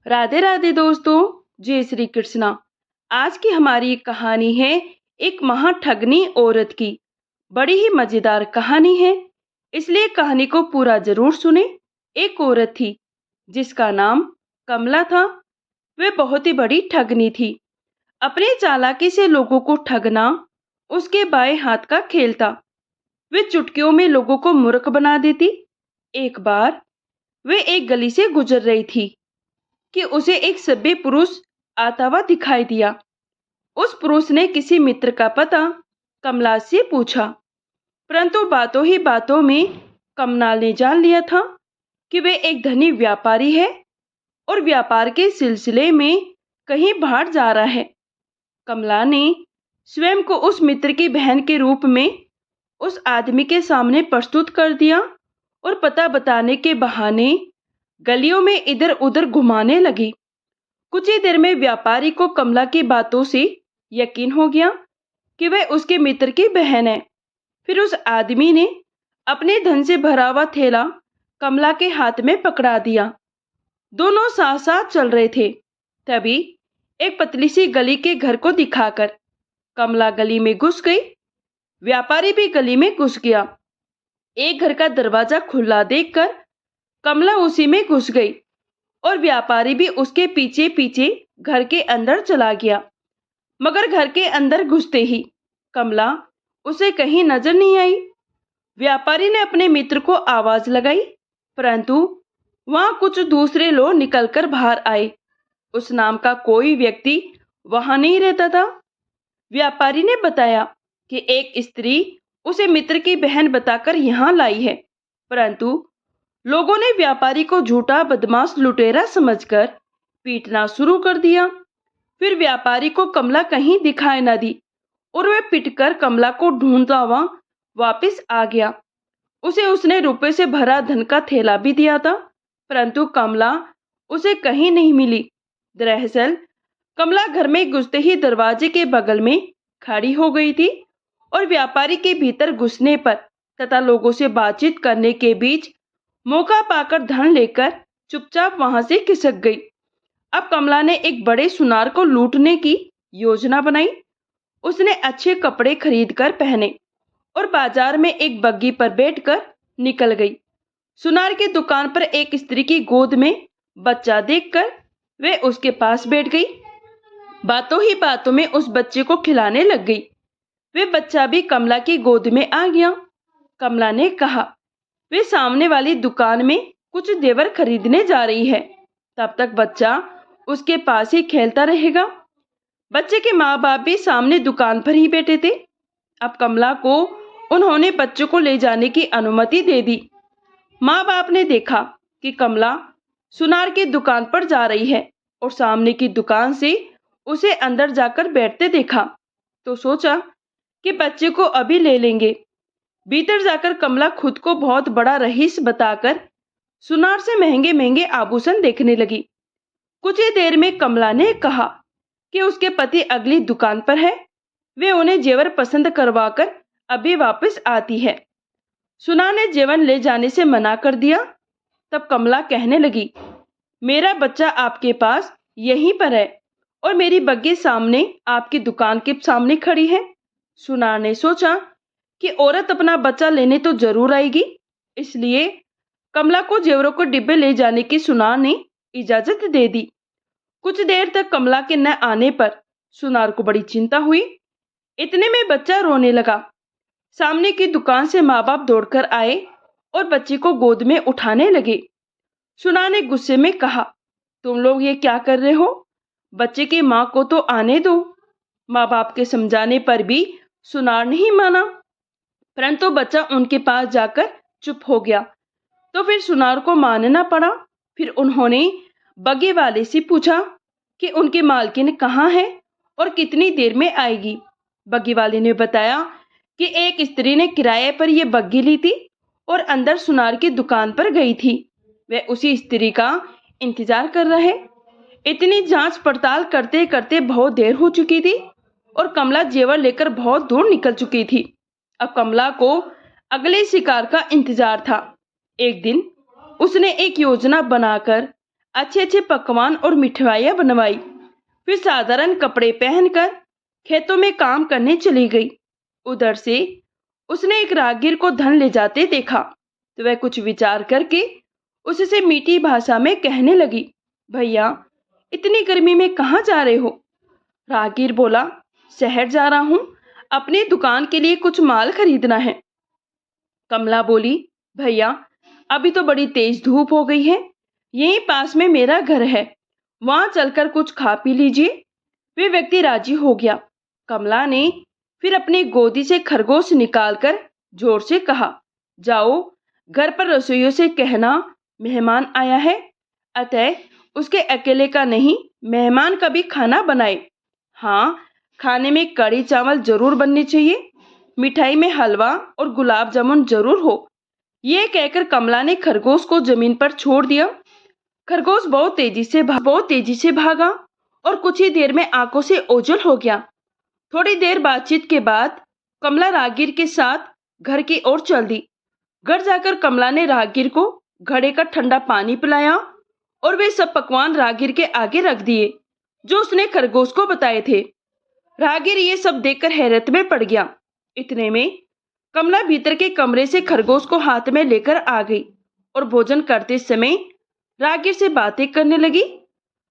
राधे राधे दोस्तों। जय श्री कृष्णा। आज की हमारी कहानी है एक महाठगनी औरत की। बड़ी ही मजेदार कहानी है, इसलिए कहानी को पूरा जरूर सुने। एक औरत थी जिसका नाम कमला था। वह बहुत ही बड़ी ठगनी थी। अपने चालाकी से लोगों को ठगना उसके बाएं हाथ का खेल था। वह चुटकियों में लोगों को मूर्ख बना देती। एक बार वह एक गली से गुजर रही थी कि उसे एक सभ्य पुरुष आता हुआ दिखाई दिया। उस पुरुष ने किसी मित्र का पता कमला से पूछा, परंतु बातों ही बातों में कमला ने जान लिया था कि वह एक धनी व्यापारी है और व्यापार के सिलसिले में कहीं बाहर जा रहा है। कमला ने स्वयं को उस मित्र की बहन के रूप में उस आदमी के सामने प्रस्तुत कर दिया और पता बताने के बहाने गलियों में इधर उधर घुमाने लगी। कुछ ही देर में व्यापारी को कमला की बातों से यकीन हो गया कि वह उसके मित्र की बहन है। फिर उस आदमी ने अपने धन से भरा हुआ थैला कमला के हाथ में पकड़ा दिया। दोनों साथ साथ चल रहे थे। तभी एक पतली सी गली के घर को दिखाकर कमला गली में घुस गई। व्यापारी भी गली में घुस गया। एक घर का दरवाजा खुला देखकर कमला उसी में घुस गई और व्यापारी भी उसके पीछे पीछे घर के अंदर चला गया। मगर घर के अंदर घुसते ही कमला उसे कहीं नजर नहीं आई। व्यापारी ने अपने मित्र को आवाज लगाई, परंतु वहां कुछ दूसरे लोग निकलकर बाहर आए। उस नाम का कोई व्यक्ति वहां नहीं रहता था। व्यापारी ने बताया कि एक स्त्री उसे मित्र की बहन बताकर यहाँ लाई है, परंतु लोगों ने व्यापारी को झूठा बदमाश लुटेरा समझकर पीटना शुरू कर दिया। फिर व्यापारी को कमला कहीं दिखाई न दी और वह पिटकर कमला को ढूंढता हुआ वापस आ गया। उसे उसने रुपए से भरा धन का थैला भी दिया था, परंतु कमला उसे कहीं नहीं मिली। दरअसल कमला घर में घुसते ही दरवाजे के बगल में खड़ी हो गई थी और व्यापारी के भीतर घुसने पर तथा लोगों से बातचीत करने के बीच मौका पाकर धन लेकर चुपचाप वहां से खिसक गई। अब कमला ने एक बड़े सुनार को लूटने की योजना बनाई। उसने अच्छे कपड़े खरीदकर पहने और बाजार में एक बग्गी पर बैठकर निकल गई। सुनार की दुकान पर एक स्त्री की गोद में बच्चा देखकर वे उसके पास बैठ गई। बातों ही बातों में उस बच्चे को खिलाने लग गई। वे बच्चा भी कमला की गोद में आ गया। कमला ने कहा, वे सामने वाली दुकान में कुछ जेवर खरीदने जा रही है, तब तक बच्चा उसके पास ही खेलता रहेगा। बच्चे के माँ बाप भी सामने दुकान पर ही बैठे थे। अब कमला को उन्होंने बच्चों को ले जाने की अनुमति दे दी। माँ बाप ने देखा कि कमला सुनार की दुकान पर जा रही है और सामने की दुकान से उसे अंदर जाकर बैठते देखा, तो सोचा कि बच्चे को अभी ले लेंगे। भीतर जाकर कमला खुद को बहुत बड़ा रईस बताकर सुनार से महंगे महंगे आभूषण देखने लगी। कुछ ही देर में कमला ने कहा कि उसके पति अगली दुकान पर है, वे उन्हें जेवर पसंद करवाकर अभी वापस आती है। सुनार ने जेवर ले जाने से मना कर दिया। तब कमला कहने लगी, मेरा बच्चा आपके पास यहीं पर है और मेरी बग्गी सामने आपकी दुकान के सामने खड़ी है। सुनार ने सोचा कि औरत अपना बच्चा लेने तो जरूर आएगी, इसलिए कमला को जेवरों को डिब्बे ले जाने की सुनार ने इजाजत दे दी। कुछ देर तक कमला के न आने पर सुनार को बड़ी चिंता हुई। इतने में बच्चा रोने लगा। सामने की दुकान से माँ बाप दौड़कर आए और बच्चे को गोद में उठाने लगे। सुनार ने गुस्से में कहा, तुम लोग ये क्या कर रहे हो? बच्चे की माँ को तो आने दो। माँ बाप के समझाने पर भी सुनार नहीं माना, परंतु बच्चा उनके पास जाकर चुप हो गया। तो फिर सुनार को मानना पड़ा। फिर उन्होंने बग्गी वाले से पूछा कि उनकी मालकिन कहाँ है और कितनी देर में आएगी। बग्गी वाले ने बताया कि एक स्त्री ने किराए पर यह बग्गी ली थी और अंदर सुनार की दुकान पर गई थी। वह उसी स्त्री का इंतजार कर रहे। इतनी जांच पड़ताल करते करते बहुत देर हो चुकी थी और कमला जेवर लेकर बहुत दूर निकल चुकी थी। अब कमला को अगले शिकार का इंतजार था। एक दिन उसने एक योजना बनाकर अच्छे अच्छे पकवान और मिठाइयाँ बनवाई। फिर साधारण कपड़े पहनकर खेतों में काम करने चली गई। उधर से उसने एक राहगीर को धन ले जाते देखा तो वह कुछ विचार करके उससे मीठी भाषा में कहने लगी, भैया इतनी गर्मी में कहाँ जा रहे हो? राहगीर बोला, शहर जा रहा हूँ, अपनी दुकान के लिए कुछ माल खरीदना है। कमला बोली, भैया अभी तो बड़ी तेज धूप हो गई है, यहीं पास में मेरा घर है, वहां चलकर कुछ खा पी लीजिए। वे व्यक्ति राजी हो गया। कमला ने फिर अपनी गोदी से खरगोश निकालकर जोर से कहा, जाओ घर पर रसोइयों से कहना मेहमान आया है, अतः उसके अकेले का नहीं, मेहमान का भी खाना बनाए। हाँ, खाने में कड़ी चावल जरूर बनने चाहिए, मिठाई में हलवा और गुलाब जामुन जरूर हो। ये कहकर कमला ने खरगोश को जमीन पर छोड़ दिया। खरगोश बहुत तेजी से भागा और कुछ ही देर में आंखों से ओझल हो गया। थोड़ी देर बातचीत के बाद कमला राहगीर के साथ घर की ओर चल दी। घर जाकर कमला ने राहगीर को घड़े का ठंडा पानी पिलाया और वे सब पकवान राहगीर के आगे रख दिए जो उसने खरगोश को बताए थे। राहगीर ये सब देखकर हैरत में पड़ गया। इतने में कमला भीतर के कमरे से खरगोश को हाथ में लेकर आ गई और भोजन करते समय राहगीर से बातें करने लगी।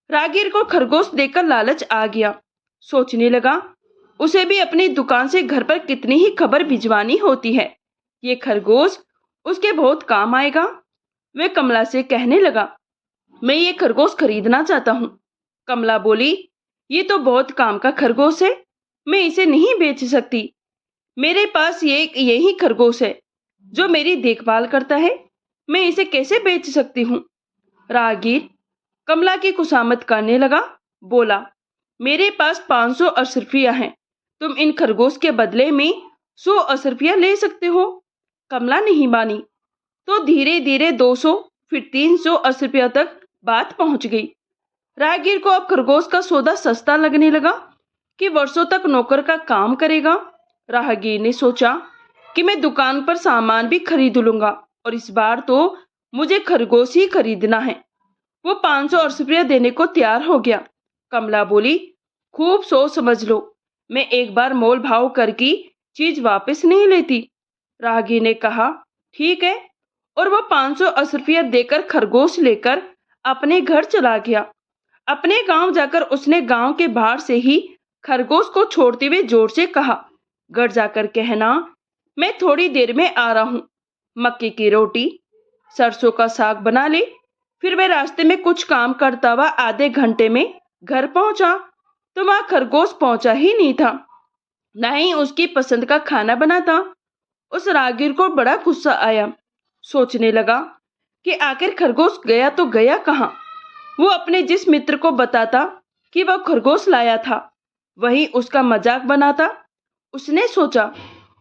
राहगीर को खरगोश देखकर लालच आ गया। सोचने लगा, उसे भी अपनी दुकान से घर पर कितनी ही खबर भिजवानी होती है, ये खरगोश उसके बहुत काम आएगा। वे कमला से कहने लगा, मैं ये खरगोश खरीदना चाहता हूँ। कमला बोली, ये तो बहुत काम का खरगोश है, मैं इसे नहीं बेच सकती। मेरे पास यही खरगोश है जो मेरी देखभाल करता है, मैं इसे कैसे बेच सकती हूँ? राहगीर कमला की खुशामद करने लगा, बोला, मेरे पास 500 अशरफियाँ हैं, तुम इन खरगोश के बदले में 100 अशरफियाँ ले सकते हो। कमला नहीं मानी तो धीरे धीरे 200 फिर 300 अशरफियाँ तक बात पहुंच गई। राहगीर को अब खरगोश का सौदा सस्ता लगने लगा कि वर्षों तक नौकर का काम करेगा। राहगीर ने सोचा कि मैं दुकान पर सामान भी खरीद लूंगा और इस बार तो मुझे खरगोश ही खरीदना है। वो 500 अशरफियाँ देने को तैयार हो गया। कमला बोली, खूब सोच समझ लो, मैं एक बार मोल भाव करके चीज वापस नहीं लेती। राहगीर ने कहा, ठीक है, और वह 500 अशरफियाँ देकर खरगोश लेकर अपने घर चला गया। अपने गांव जाकर उसने गांव के बाहर से ही खरगोश को छोड़ते हुए जोर से कहा, घर जाकर कहना मैं थोड़ी देर में आ रहा हूँ, मक्के की रोटी सरसों का साग बना ले। फिर वह रास्ते में कुछ काम करता हुआ आधे घंटे में घर पहुंचा तो वहां खरगोश पहुंचा ही नहीं था, न ही उसकी पसंद का खाना बना था। उस राहगीर को बड़ा गुस्सा आया। सोचने लगा कि आखिर खरगोश गया तो गया कहाँ। वो अपने जिस मित्र को बताता कि वह खरगोश लाया था, वही उसका मजाक बनाता। उसने सोचा,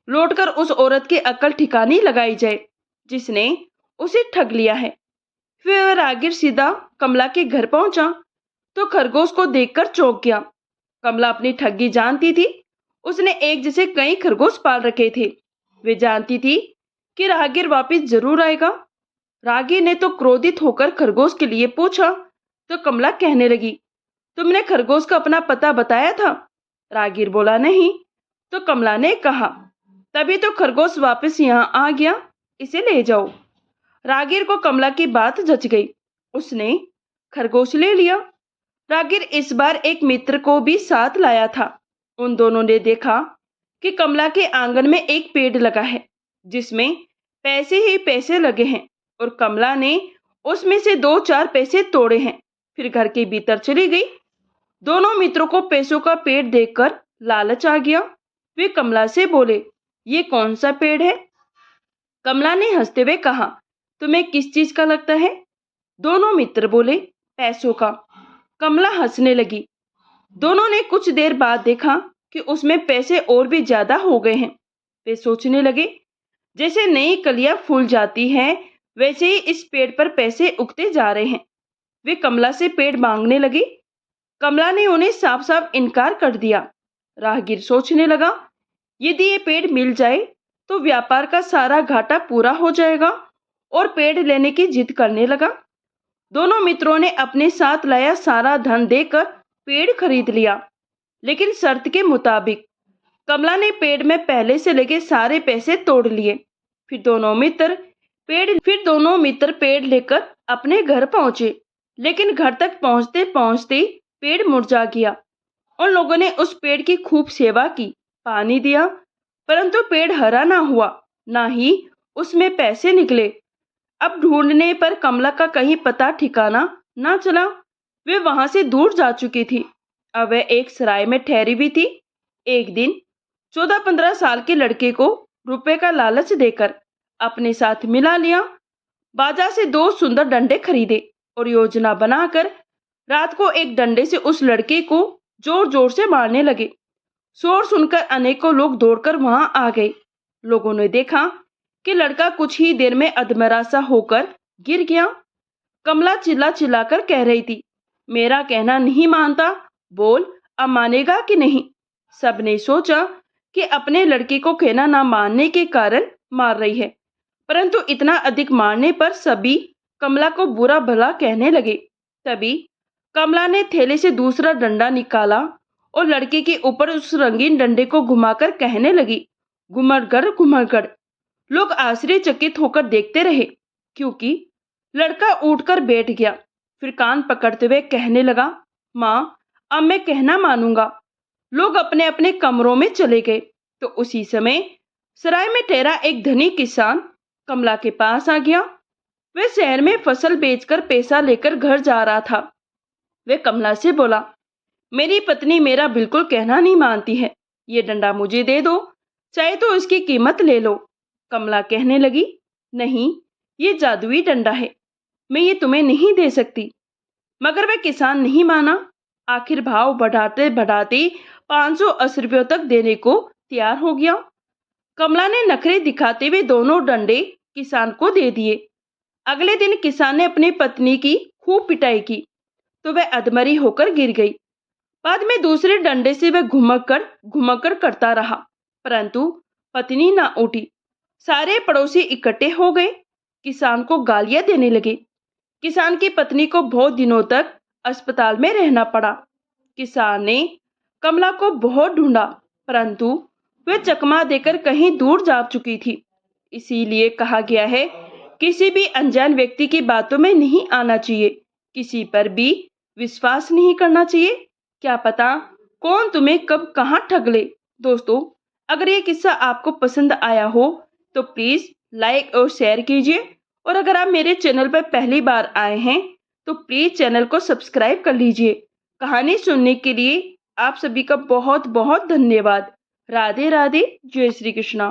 लौटकर उस औरत की अकल ठिकानी लगाई जाए जिसने उसे ठग लिया है। फिर वह राहगीर सीधा कमला के घर पहुंचा तो खरगोश को देखकर चौंक गया। कमला अपनी ठगी जानती थी। उसने एक जैसे कई खरगोश पाल रखे थे। वे जानती थी कि राहगीर वापस जरूर आएगा। राहगीर ने तो क्रोधित होकर खरगोश के लिए पूछा तो कमला कहने लगी, तुमने खरगोश का अपना पता बताया था? राहगीर बोला, नहीं। तो कमला ने कहा, तभी तो खरगोश वापस यहाँ आ गया, इसे ले जाओ। राहगीर को कमला की बात जच गई। उसने खरगोश ले लिया। राहगीर इस बार एक मित्र को भी साथ लाया था। उन दोनों ने देखा कि कमला के आंगन में एक पेड़ लगा है जिसमें पैसे ही पैसे लगे हैं और कमला ने उसमें से 2-4 पैसे तोड़े हैं। फिर घर के भीतर चली गई। दोनों मित्रों को पैसों का पेड़ देखकर लालच आ गया। वे कमला से बोले, ये कौन सा पेड़ है? कमला ने हंसते हुए कहा, तुम्हें किस चीज का लगता है? दोनों मित्र बोले, पैसों का। कमला हंसने लगी। दोनों ने कुछ देर बाद देखा कि उसमें पैसे और भी ज्यादा हो गए हैं। वे सोचने लगे, जैसे नई कलियां फूल जाती हैं वैसे ही इस पेड़ पर पैसे उगते जा रहे हैं। वे कमला से पेड़ मांगने लगे। कमला ने उन्हें साफ साफ इनकार कर दिया। राहगीर सोचने लगा, यदि ये पेड़ मिल जाए तो व्यापार का सारा घाटा पूरा हो जाएगा और पेड़ लेने की जिद करने लगा। दोनों मित्रों ने अपने साथ लाया सारा धन देकर पेड़ खरीद लिया, लेकिन शर्त के मुताबिक। कमला ने पेड़ में पहले से लगे सारे पैसे तोड़ लिए। फिर दोनों मित्र पेड़ लेकर अपने घर पहुंचे, लेकिन घर तक पहुंचते पहुंचते पेड़ मुरझा गया। उन लोगों ने उस पेड़ की खूब सेवा की, पानी दिया, परंतु पेड़ हरा ना हुआ, ना ही उसमें पैसे निकले। अब ढूंढने पर कमला का कहीं पता ठिकाना ना चला। वे वहां से दूर जा चुकी थी। अब वह एक सराय में ठहरी हुई थी। एक दिन 14-15 साल के लड़के को रुपए का लालच देकर अपने साथ मिला लिया। बाजार से 2 सुंदर डंडे खरीदे और योजना बनाकर रात को एक डंडे से उस लड़के को जोर जोर से मारने लगे। शोर सुनकर अनेकों लोग दौड़कर वहां आ गए। लोगों ने देखा कि लड़का कुछ ही देर में अधमरा सा होकर गिर गया। कमला चिल्ला चिल्लाकर कह रही थी, मेरा कहना नहीं मानता, बोल अब मानेगा कि नहीं। सबने सोचा कि अपने लड़के को कहना ना मानने के कारण मार रही है, परंतु इतना अधिक मारने पर सभी कमला को बुरा भला कहने लगे। तभी कमला ने थैले से दूसरा डंडा निकाला और लड़के के ऊपर उस रंगीन डंडे को घुमाकर कहने लगी, घुमड़गड़ घुमड़गड़। लोग आश्चर्यचकित होकर देखते रहे, क्योंकि लड़का उठकर बैठ गया। फिर कान पकड़ते हुए कहने लगा, माँ अब मैं कहना मानूंगा। लोग अपने अपने कमरों में चले गए। तो उसी समय सराय में ठहरा एक धनी किसान कमला के पास आ गया। वह शहर में फसल बेचकर पैसा लेकर घर जा रहा था। वह कमला से बोला, मेरी पत्नी मेरा बिल्कुल कहना नहीं मानती है, ये डंडा मुझे दे दो, चाहे तो इसकी कीमत ले लो। कमला कहने लगी, नहीं, ये जादुई डंडा है, मैं ये तुम्हें नहीं दे सकती। मगर वह किसान नहीं माना। आखिर भाव बढ़ाते बढ़ाते 580 रुपयों तक देने को तैयार हो गया। कमला ने नखरे दिखाते हुए दोनों डंडे किसान को दे दिए। अगले दिन किसान ने अपनी पत्नी की खूब पिटाई की, तो वह अधमरी होकर गिर गई। बाद में दूसरे डंडे से वह घुमक्कड़ करता रहा, परंतु पत्नी ना उठी। सारे पड़ोसी इकट्ठे हो गए, किसान को गालियां देने लगे। किसान की पत्नी को बहुत दिनों तक अस्पताल में रहना पड़ा। किसान ने कमला को बहुत ढूंढा, परंतु वह चकमा देकर कहीं दूर जा चुकी थी। इसीलिए कहा गया है, किसी भी अनजान व्यक्ति की बातों में नहीं आना चाहिए, किसी पर भी विश्वास नहीं करना चाहिए। क्या पता कौन तुम्हें कब कहाँ ठग ले। दोस्तों, अगर ये किस्सा आपको पसंद आया हो तो प्लीज लाइक और शेयर कीजिए, और अगर आप मेरे चैनल पर पहली बार आए हैं तो प्लीज चैनल को सब्सक्राइब कर लीजिए। कहानी सुनने के लिए आप सभी का बहुत बहुत धन्यवाद। राधे राधे, जय श्री कृष्णा।